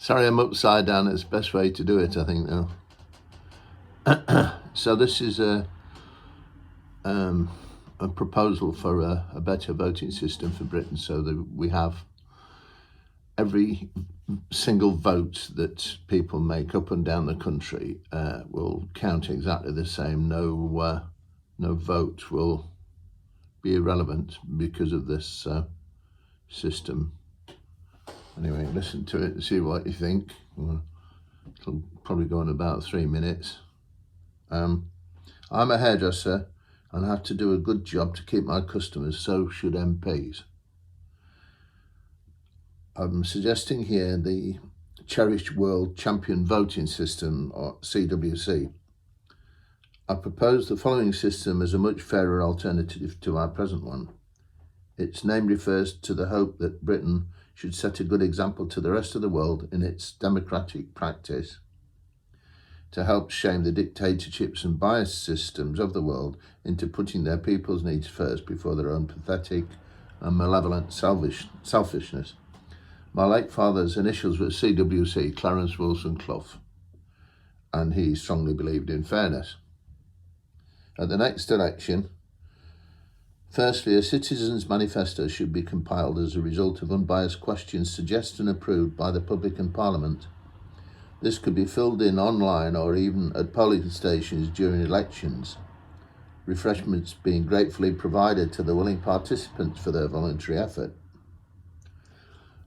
Sorry, I'm upside down. It's the best way to do it, I think, now. So this is a proposal for a better voting system for Britain, so that we have every single vote that people make up and down the country will count exactly the same. No vote will be irrelevant because of this system. Anyway, listen to it and see what you think. It'll probably go on about 3 minutes. I'm a hairdresser and have to do a good job to keep my customers, so should MPs. I'm suggesting here the Cherished World Champion voting system, or CWC. I propose the following system as a much fairer alternative to our present one. Its name refers to the hope that Britain should set a good example to the rest of the world in its democratic practice, to help shame the dictatorships and biased systems of the world into putting their people's needs first before their own pathetic and malevolent selfishness. My late father's initials were CWC, Clarence Wilson Clough, and he strongly believed in fairness. At the next election, firstly, a citizen's manifesto should be compiled as a result of unbiased questions suggested and approved by the public and Parliament. This could be filled in online or even at polling stations during elections, refreshments being gratefully provided to the willing participants for their voluntary effort.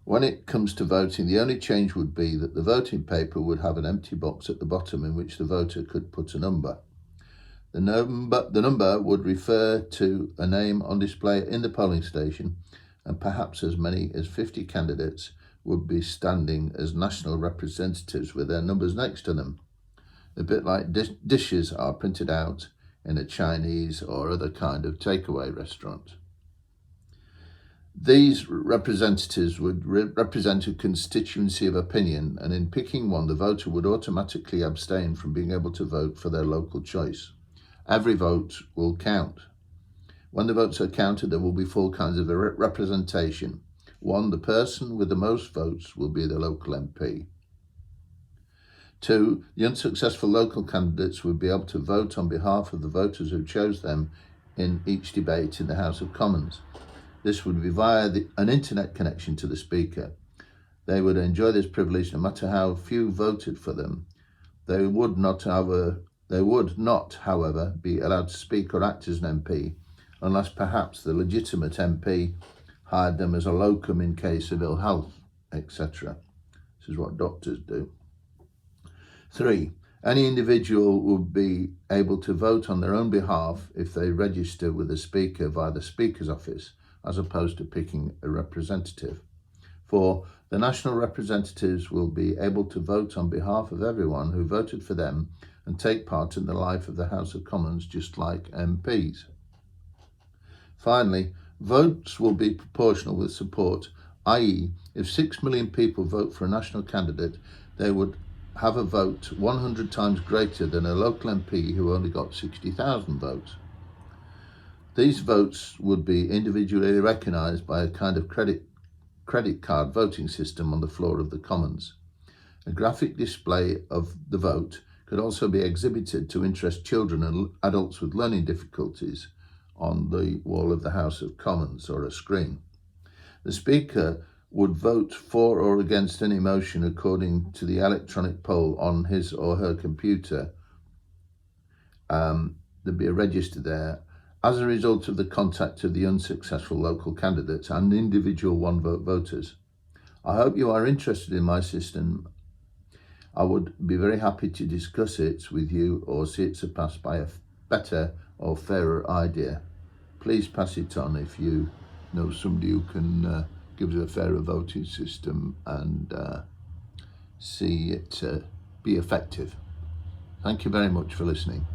When it comes to voting, the only change would be that the voting paper would have an empty box at the bottom in which the voter could put a number. The number would refer to a name on display in the polling station, and perhaps as many as 50 candidates would be standing as national representatives with their numbers next to them, a bit like dishes are printed out in a Chinese or other kind of takeaway restaurant. These representatives would represent a constituency of opinion, and in picking one, the voter would automatically abstain from being able to vote for their local choice. Every vote will count. When the votes are counted, there will be 4 kinds of representation. 1, the person with the most votes will be the local MP. 2, the unsuccessful local candidates would be able to vote on behalf of the voters who chose them in each debate in the House of Commons. This would be via an internet connection to the Speaker. They would enjoy this privilege no matter how few voted for them. They would not, however, be allowed to speak or act as an MP unless perhaps the legitimate MP hired them as a locum in case of ill health, etc. This is what doctors do. 3, any individual would be able to vote on their own behalf if they register with the Speaker via the Speaker's office, as opposed to picking a representative. 4, the national representatives will be able to vote on behalf of everyone who voted for them and take part in the life of the House of Commons just like MPs. Finally, votes will be proportional with support, i.e. if 6 million people vote for a national candidate, they would have a vote 100 times greater than a local MP who only got 60,000 votes. These votes would be individually recognised by a kind of credit card voting system on the floor of the Commons. A graphic display of the vote could also be exhibited to interest children and adults with learning difficulties on the wall of the House of Commons or a screen. The Speaker would vote for or against any motion according to the electronic poll on his or her computer. There'd be a register there. As a result of the contact of the unsuccessful local candidates and individual one-vote voters. I hope you are interested in my system. I would be very happy to discuss it with you or see it surpassed by a better or fairer idea. Please pass it on if you know somebody who can give us a fairer voting system and see it be effective. Thank you very much for listening.